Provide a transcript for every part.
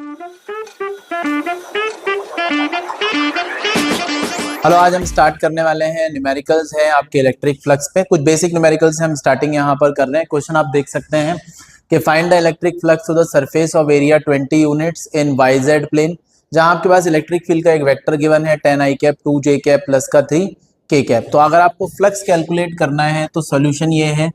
Hello, आज हम start करने वाले हैं न्यूमेरिकल्स है आपके इलेक्ट्रिक फ्लक्स पे। कुछ बेसिक न्यूमेरिकल्स हम स्टार्टिंग यहाँ पर कर रहे हैं। क्वेश्चन आप देख सकते हैं कि find the electric flux to the surface of area 20 units in y z plane. जहां आपके पास इलेक्ट्रिक फील्ड का एक वेक्टर गिवन है 10 आई कैप 2 जे कैप प्लस का 3 के कैप। तो अगर आपको फ्लक्स कैलकुलेट करना है तो सोल्यूशन ये है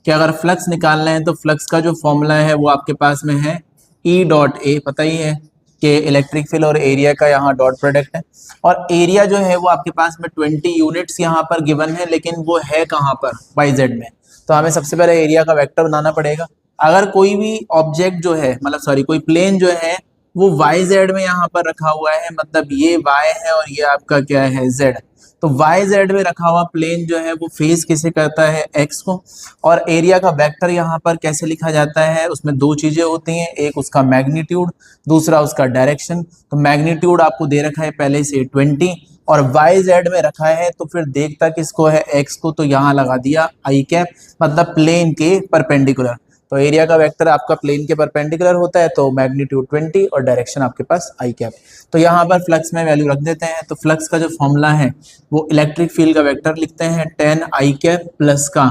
कि अगर फ्लक्स निकालना है तो फ्लक्स का जो फॉर्मूला है वो आपके पास में है ई डॉट ए, पता ही है कि इलेक्ट्रिक फील्ड और एरिया का यहाँ डॉट प्रोडक्ट है। और एरिया जो है वो आपके पास में 20 यूनिट्स यहाँ पर गिवन है, लेकिन वो है कहाँ पर, वाई जेड में। तो हमें सबसे पहले एरिया का वेक्टर बनाना पड़ेगा। अगर कोई भी ऑब्जेक्ट जो है, मतलब सॉरी कोई प्लेन जो है वो वाई जेड में यहाँ पर रखा हुआ है, मतलब ये वाई है और ये आपका क्या है, जेड। तो वाई जेड में रखा हुआ प्लेन जो है वो फेस किसे करता है, एक्स को। और एरिया का वेक्टर यहाँ पर कैसे लिखा जाता है, उसमें दो चीजें होती हैं, एक उसका मैग्नीट्यूड, दूसरा उसका डायरेक्शन। तो मैग्नीट्यूड आपको दे रखा है पहले से 20 और वाई जेड में रखा है, तो फिर देखता किसको है, एक्स को। तो यहाँ लगा दिया आई कैप, मतलब प्लेन के परपेंडिकुलर। तो एरिया का वेक्टर आपका प्लेन के परपेंडिकुलर होता है, तो मैग्नीट्यूड 20 और डायरेक्शन आपके पास आई कैप। तो यहाँ पर फ्लक्स में वैल्यू रख देते हैं। तो फ्लक्स का जो फॉर्मूला है वो इलेक्ट्रिक फील्ड का वेक्टर लिखते हैं 10 आई कैप प्लस का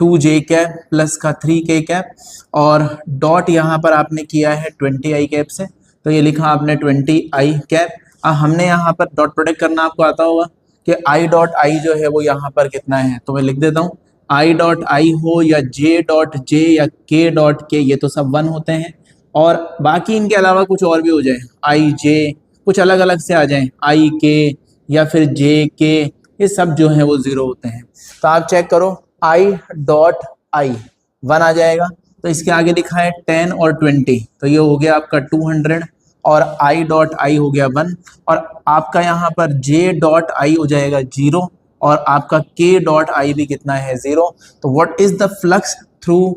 2 जे कैप प्लस का 3 के कैप, और डॉट यहाँ पर आपने किया है 20 आई कैप से, तो ये लिखा आपने 20 आई कैप। अब हमने यहाँ पर डॉट प्रोडक्ट करना आपको आता होगा कि आई डॉट आई जो है वो यहाँ पर कितना है, तो मैं लिख देता हूँ आई डॉट आई हो या जे डॉट जे या के डॉट के, ये तो सब 1 होते हैं। और बाकी इनके अलावा कुछ और भी हो जाए, आई जे कुछ अलग अलग से आ जाए, आई के या फिर जे के, ये सब जो है वो 0 होते हैं। तो आप चेक करो, आई डॉट आई 1 आ जाएगा, तो इसके आगे लिखा है 10 और 20, तो ये हो गया आपका 200, और आई डॉट आई हो गया 1, और आपका यहाँ पर जे डॉट आई हो जाएगा 0, और आपका के डॉट आई भी कितना है, 0। तो what is the flux through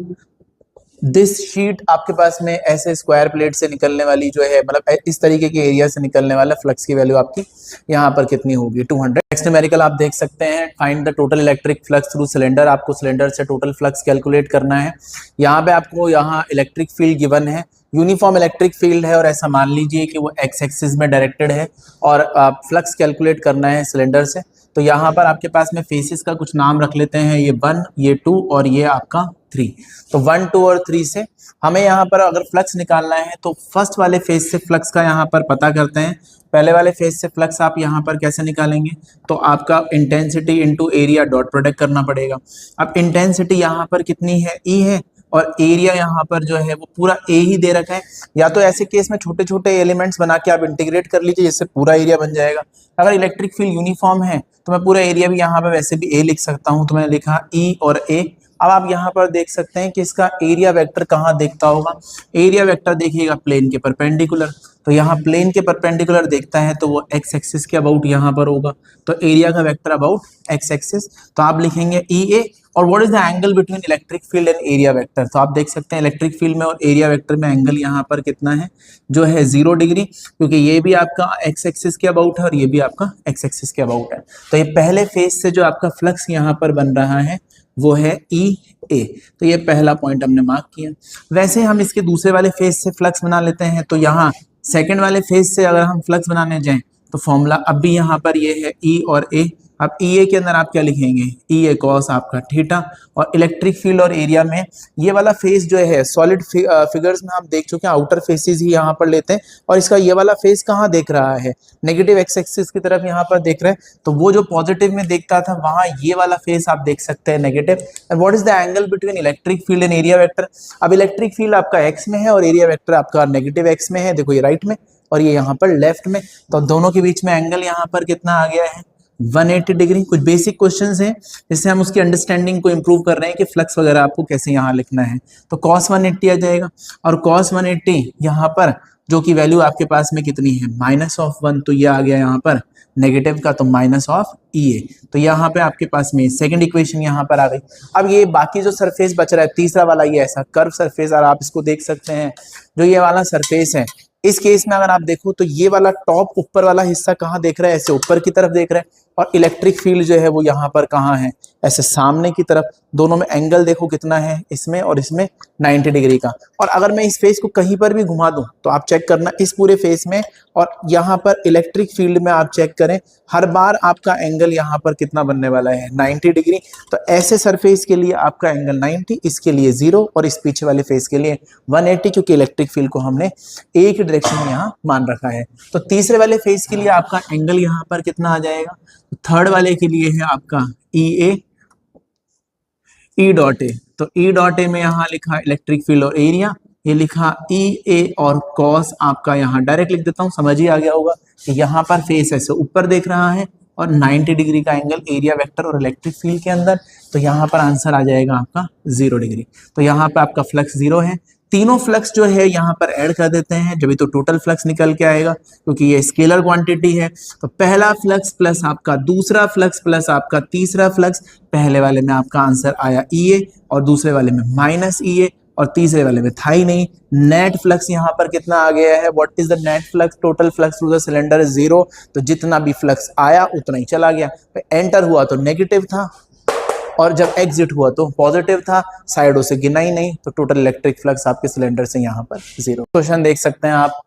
this sheet, आपके पास में ऐसे स्क्वायर प्लेट से निकलने वाली जो है, मतलब इस तरीके के एरिया से निकलने वाला फ्लक्स की वैल्यू आपकी यहाँ पर कितनी होगी, 200। नेक्स्ट न्यूमेरिकल आप देख सकते हैं, find the total electric flux through cylinder. आपको सिलेंडर से टोटल फ्लक्स कैलकुलेट करना है। यहाँ पे आपको यहाँ इलेक्ट्रिक फील्ड गिवन है, यूनिफॉर्म इलेक्ट्रिक फील्ड है, और ऐसा मान लीजिए कि वो एक्स एक्सिस में डायरेक्टेड है, और फ्लक्स कैलकुलेट करना है सिलेंडर से। तो यहाँ पर आपके पास में फेसिस का कुछ नाम रख लेते हैं, ये 1, ये 2 और ये आपका 3। तो 1, 2 और 3 से हमें यहाँ पर अगर फ्लक्स निकालना है तो फर्स्ट वाले फेज से फ्लक्स का यहाँ पर पता करते हैं। पहले वाले फेज से फ्लक्स आप यहाँ पर कैसे निकालेंगे, तो आपका intensity into area dot product करना पड़ेगा। अब इंटेंसिटी यहाँ पर कितनी है, ई है, और एरिया यहाँ पर जो है वो पूरा ए ही दे रखा है। या तो ऐसे केस में छोटे छोटे एलिमेंट्स बना के आप इंटीग्रेट कर लीजिए, जिससे पूरा एरिया बन जाएगा। अगर इलेक्ट्रिक फील्ड यूनिफॉर्म है तो मैं पूरा एरिया भी यहाँ पे वैसे भी ए लिख सकता हूँ, तो मैंने लिखा ई और ए। अब आप यहाँ पर देख सकते हैं कि इसका एरिया वेक्टर कहाँ देखता होगा, एरिया वेक्टर देखिएगा प्लेन के परपेंडिकुलर। तो यहाँ प्लेन के परपेंडिकुलर देखता है तो वो एक्स एक्सिस के अबाउट यहाँ पर होगा, तो एरिया का वेक्टर अबाउट एक्स एक्सिस। तो आप लिखेंगे ई ए, और what is the angle between electric field and area vector. तो आप देख सकते हैं इलेक्ट्रिक फील्ड में और एरिया वेक्टर में एंगल यहाँ पर कितना है, जो है 0 डिग्री, क्योंकि ये भी आपका एक्स एक्सिस के अबाउट है और ये भी आपका एक्स एक्सिस के अबाउट है। तो ये पहले फेज से जो आपका फ्लक्स यहाँ पर बन रहा है वो है ई ए। तो ये पहला पॉइंट हमने मार्क किया। वैसे हम इसके दूसरे वाले फेज से फ्लक्स बना लेते हैं। तो यहाँ सेकंड वाले फेज से अगर हम फ्लक्स बनाने जाएं तो फॉर्मूला अब भी यहाँ पर ये है ई और ए। अब ई ए के अंदर आप क्या लिखेंगे, ई ए कॉस आपका थीटा। और इलेक्ट्रिक फील्ड और एरिया में ये वाला फेस जो है सॉलिड फिगर्स में आप देख चुके हैं, आउटर फेसेस ही यहाँ पर लेते हैं, और इसका ये वाला फेस कहाँ देख रहा है, नेगेटिव एक्स एक्सिस की तरफ यहाँ पर देख रहे हैं। तो वो जो पॉजिटिव में देखता था वहां ये वाला फेस आप देख सकते हैं negative. And what is the angle between electric field and area vector. अब इलेक्ट्रिक फील्ड आपका एक्स में है और एरिया वेक्टर आपका नेगेटिव एक्स में है, देखो ये राइट में और ये यहाँ पर लेफ्ट में। तो दोनों के बीच में एंगल यहाँ पर कितना आ गया है, 180 डिग्री। कुछ बेसिक क्वेश्चंस हैं जिससे हम उसकी अंडरस्टैंडिंग को इंप्रूव कर रहे हैं कि फ्लक्स वगैरह आपको कैसे यहाँ लिखना है। तो cos 180 आ जाएगा, और cos 180 यहाँ पर जो कि वैल्यू आपके पास में कितनी है, -1, तो ये आ गया यहाँ पर नेगेटिव का, तो -E A। तो यहाँ पे आपके पास में सेकंड इक्वेशन यहाँ पर आ गई। अब ये बाकी जो सरफेस बच रहा है तीसरा वाला, ये ऐसा कर्व सरफेस, और आप इसको देख सकते हैं जो ये वाला सरफेस है, इस केस में अगर आप देखो तो ये वाला टॉप ऊपर वाला हिस्सा कहाँ देख रहा है, ऐसे ऊपर की तरफ देख रहा है। और इलेक्ट्रिक फील्ड जो है वो यहाँ पर कहाँ है, ऐसे सामने की तरफ। दोनों में एंगल देखो कितना है, इसमें और इसमें 90 डिग्री का। और अगर मैं इस फेस को कहीं पर भी घुमा दूं तो आप चेक करना इस पूरे फेस में और यहाँ पर इलेक्ट्रिक फील्ड में आप चेक करें, हर बार आपका एंगल यहाँ पर कितना बनने वाला है, 90 डिग्री। तो ऐसे सरफेस के लिए आपका एंगल 90, इसके लिए 0 और इस पीछे वाले फेस के लिए 180, क्योंकि इलेक्ट्रिक फील्ड को हमने एक ही डायरेक्शन में यहाँ मान रखा है। तो तीसरे वाले फेस के लिए आपका एंगल यहाँ पर कितना आ जाएगा, थर्ड वाले के लिए है आपका ई डॉट ए। तो ई डॉट ए में यहाँ लिखा इलेक्ट्रिक फील्ड और एरिया, ये लिखा ई ए और कॉस आपका, यहाँ डायरेक्ट लिख देता हूँ, समझ ही आ गया होगा कि यहाँ पर फेस ऐसे ऊपर देख रहा है और 90 डिग्री का एंगल एरिया वेक्टर और इलेक्ट्रिक फील्ड के अंदर। तो यहाँ पर आंसर आ जाएगा आपका 0 डिग्री। तो यहाँ पर आपका फ्लक्स 0 है। तीनों फ्लक्स जो है यहाँ पर ऐड कर देते हैं, जब तो टोटल फ्लक्स निकल के आएगा, क्योंकि ये स्केलर क्वांटिटी है। तो पहला फ्लक्स प्लस आपका दूसरा फ्लक्स प्लस आपका तीसरा फ्लक्स, पहले वाले में आपका आंसर आया EA और दूसरे वाले में माइनस EA और तीसरे वाले में था ही नहीं। नेट फ्लक्स यहाँ पर कितना आ गया है, what is the net flux, total flux through the cylinder 0। तो जितना भी फ्लक्स आया उतना ही चला गया। एंटर हुआ तो नेगेटिव था और जब एग्जिट हुआ तो पॉजिटिव था, साइडों से गिना ही नहीं। तो टोटल इलेक्ट्रिक फ्लक्स आपके सिलेंडर से यहाँ पर 0। क्वेश्चन देख सकते हैं आप,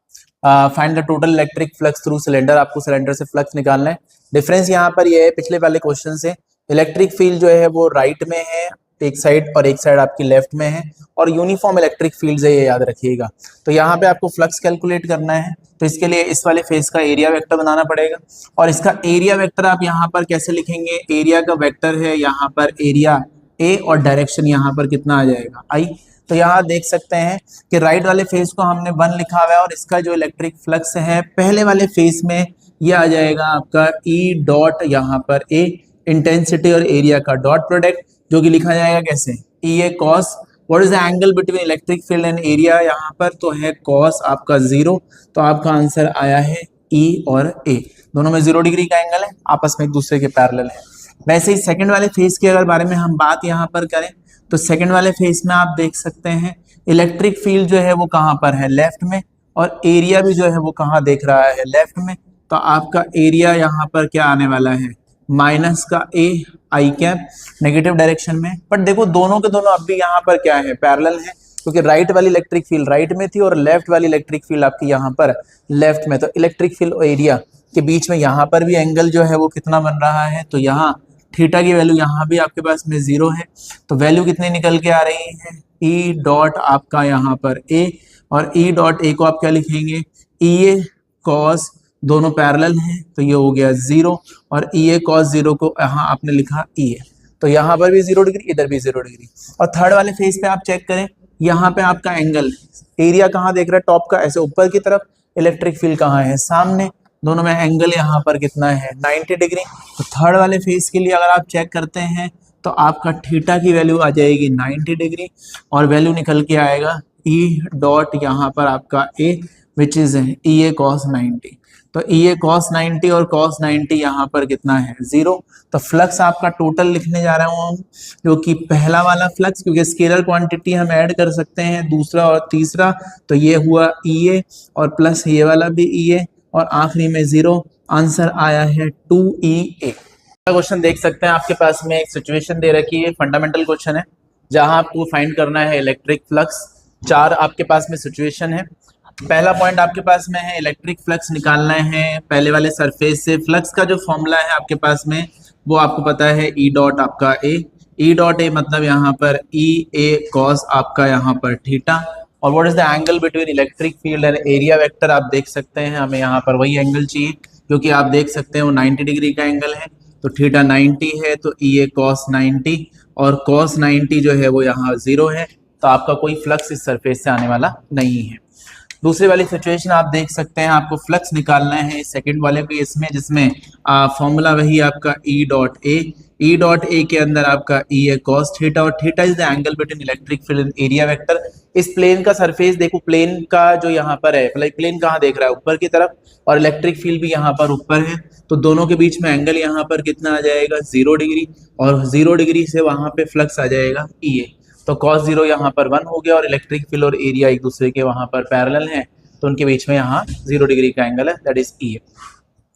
find the total electric flux through cylinder. आपको सिलेंडर से फ्लक्स निकालना है। डिफरेंस यहाँ पर ये है पिछले वाले क्वेश्चन से, इलेक्ट्रिक फील्ड जो है वो राइट में है एक साइड और एक साइड आपकी लेफ्ट में है, और यूनिफॉर्म इलेक्ट्रिक फील्ड है, ये याद रखिएगा। तो यहाँ पे आपको फ्लक्स कैलकुलेट करना है, तो इसके लिए इस वाले फेस का एरिया वेक्टर बनाना पड़ेगा। और इसका एरिया वेक्टर आप यहाँ पर कैसे लिखेंगे, एरिया का वेक्टर है यहाँ पर एरिया ए और डायरेक्शन यहाँ पर कितना आ जाएगा I। तो यहाँ देख सकते हैं कि राइट वाले फेस को हमने 1 लिखा हुआ है और इसका जो इलेक्ट्रिक फ्लक्स है पहले वाले फेस में ये आ जाएगा आपका E डॉट यहाँ पर A, इंटेंसिटी और एरिया का डॉट प्रोडक्ट, जो कि लिखा जाएगा कैसे, EA cos, what is the angle between electric field and area, यहाँ पर तो है cos आपका 0। तो आपका आंसर आया है E और A, दोनों में 0 डिग्री का एंगल है, आपस में एक दूसरे के पैरेलल है। वैसे ही सेकंड वाले फेस के अगर बारे में हम बात यहाँ पर करें तो सेकंड वाले फेस में आप देख सकते हैं इलेक्ट्रिक फील्ड जो है वो कहाँ पर है, लेफ्ट में, और एरिया भी जो है वो कहाँ देख रहा है, लेफ्ट में। तो आपका एरिया यहाँ पर क्या आने वाला है, माइनस का A I cap, negative direction में। बट देखो दोनों के दोनों अब भी यहाँ पर क्या है, पैरेलल है, क्योंकि राइट वाली इलेक्ट्रिक फील्ड राइट में थी और लेफ्ट वाली इलेक्ट्रिक फील्ड आपकी यहाँ पर लेफ्ट में। तो इलेक्ट्रिक फील्ड और एरिया के बीच में यहाँ पर भी एंगल जो है वो कितना बन रहा है, तो यहाँ थीटा की वैल्यू यहाँ भी आपके पास में 0 है। तो वैल्यू कितनी निकल के आ रही है, E डॉट आपका यहाँ पर A, और E डॉट A को आप क्या लिखेंगे, EA cos, दोनों पैरेलल हैं तो ये हो गया 0, और EA cos 0 को यहाँ आपने लिखा EA। तो यहाँ पर भी 0 डिग्री, इधर भी 0 डिग्री। और थर्ड वाले फेस पे आप चेक करें, यहाँ पे आपका एंगल एरिया कहाँ देख रहा है, टॉप का ऐसे ऊपर की तरफ, इलेक्ट्रिक फील्ड कहाँ है, सामने, दोनों में एंगल यहाँ पर कितना है, 90 डिग्री। तो थर्ड वाले फेस के लिए अगर आप चेक करते हैं तो आपका थीटा की वैल्यू आ जाएगी 90 डिग्री, और वैल्यू निकल के आएगा E डॉट यहाँ पर आपका A, which is EA cos 90। तो EA cos 90 और cos 90 यहाँ पर कितना है, 0। तो फ्लक्स आपका टोटल लिखने जा रहा हूँ, जो कि पहला वाला फ्लक्स, क्योंकि स्केलर क्वांटिटी हम ऐड कर सकते हैं, दूसरा और तीसरा, तो ये हुआ EA और प्लस ये वाला भी EA, और आखिरी में 0। आंसर आया है 2EA। क्वेश्चन देख सकते हैं, आपके पास में एक सिचुएशन दे रखी है, फंडामेंटल क्वेश्चन है, जहां आपको फाइंड करना है इलेक्ट्रिक फ्लक्स। 4 आपके पास में सिचुएशन है। पहला पॉइंट आपके पास में है इलेक्ट्रिक फ्लक्स निकालना है पहले वाले सरफेस से। फ्लक्स का जो फॉर्मूला है आपके पास में वो आपको पता है, E डॉट आपका A, E डॉट A मतलब यहाँ पर EA cos आपका यहाँ पर थीटा, और what is the angle between electric field and area vector. आप देख सकते हैं हमें यहाँ पर वही एंगल चाहिए, क्योंकि आप देख सकते हैं वो 90 डिग्री का एंगल है, तो थीटा 90 है, तो EA cos 90 और cos 90 जो है वो यहाँ 0 है। तो आपका कोई फ्लक्स इस सरफेस से आने वाला नहीं है। दूसरी वाली सिचुएशन आप देख सकते हैं, आपको फ्लक्स निकालना है सेकंड वाले केस में, जिसमें फॉर्मूला वही आपका E dot A, E dot A के अंदर आपका EA cos थीटा, और theta is the angle between electric field and area vector. इस प्लेन का सरफेस देखो, प्लेन का जो यहाँ पर है, प्लेन कहाँ देख रहा है, ऊपर की तरफ, और इलेक्ट्रिक फील्ड भी यहाँ पर ऊपर है, तो दोनों के बीच में एंगल यहाँ पर कितना आ जाएगा, 0 डिग्री, और 0 डिग्री से वहां पे फ्लक्स आ जाएगा EA। तो cos 0 यहाँ पर 1 हो गया, और इलेक्ट्रिक फील्ड और एरिया एक दूसरे के वहां पर पैरेलल हैं, तो उनके बीच में यहाँ 0 डिग्री का एंगल है, दैट इज EA।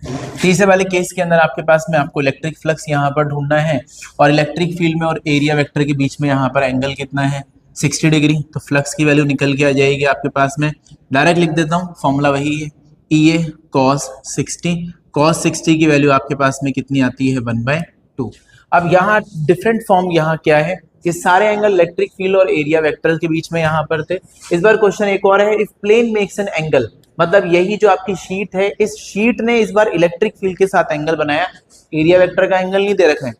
तीसरे वाले केस के अंदर आपके पास में आपको इलेक्ट्रिक फ्लक्स यहाँ पर ढूंढना है और इलेक्ट्रिक फील्ड में और एरिया वेक्टर के बीच में यहाँ पर एंगल कितना है 60 डिग्री। तो फ्लक्स की वैल्यू निकल के आ जाएगी आपके पास में, डायरेक्ट लिख देता हूँ, फॉर्मूला वही है EA cos 60। cos 60 की वैल्यू आपके पास में कितनी आती है 1/2। अब यहाँ डिफरेंट फॉर्म यहाँ क्या है, ये सारे एंगल इलेक्ट्रिक फील्ड और एरिया वेक्टर के बीच में यहाँ पर थे। इस बार क्वेश्चन एक और है, if plane makes an angle, मतलब यही जो आपकी शीट है, इस शीट ने इस बार इलेक्ट्रिक फील्ड के साथ एंगल बनाया, एरिया वेक्टर का एंगल नहीं दे रखा है,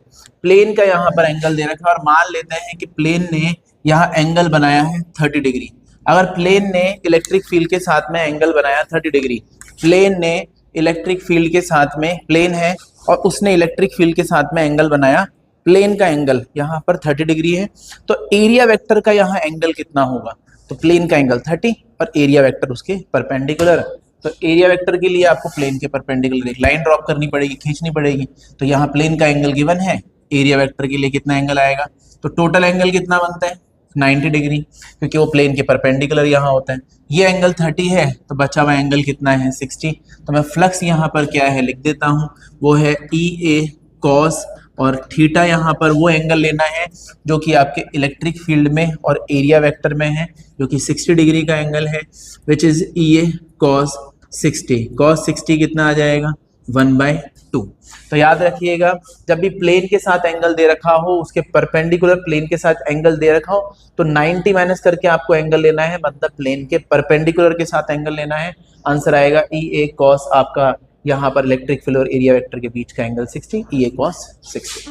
प्लेन का यहाँ पर एंगल दे रखा है। और मान लेते हैं कि प्लेन ने यहाँ एंगल बनाया है 30 डिग्री। अगर प्लेन ने इलेक्ट्रिक फील्ड के साथ में एंगल बनाया 30 डिग्री, प्लेन ने इलेक्ट्रिक फील्ड के साथ में, प्लेन है और उसने इलेक्ट्रिक फील्ड के साथ में एंगल बनाया, प्लेन का एंगल यहाँ पर 30 डिग्री है, तो एरिया वेक्टर का यहाँ एंगल कितना होगा, तो प्लेन का एंगल 30 और एरिया वेक्टर उसके परपेंडिकुलर। तो एरिया वेक्टर के लिए आपको प्लेन के परपेंडिकुलर एक लाइन ड्रॉप करनी पड़ेगी, खींचनी पड़ेगी। तो यहाँ प्लेन का एंगल गिवन है, एरिया वेक्टर के लिए कितना एंगल आएगा, तो टोटल एंगल कितना बनता है 90 डिग्री, क्योंकि वो प्लेन के परपेंडिकुलर यहाँ होता है। ये एंगल 30 है तो बचा हुआ एंगल कितना है 60। तो मैं फ्लक्स यहाँ पर क्या है लिख देता हूँ, वो है EA cos, और थीटा यहाँ पर वो एंगल लेना है जो कि आपके इलेक्ट्रिक फील्ड में और एरिया वेक्टर में है, जो कि 60 डिग्री का एंगल है, which is EA cos 60। cos 60 कितना आ जाएगा 1/2। तो याद रखिएगा, जब भी प्लेन के साथ एंगल दे रखा हो, उसके परपेंडिकुलर प्लेन के साथ एंगल दे रखा हो, तो 90 माइनस करके आपको एंगल लेना है, मतलब प्लेन के परपेंडिकुलर के साथ एंगल लेना है। आंसर आएगा EA cos, आपका यहाँ पर इलेक्ट्रिक फील्ड और एरिया वेक्टर के बीच का एंगल 60, EA cos 60।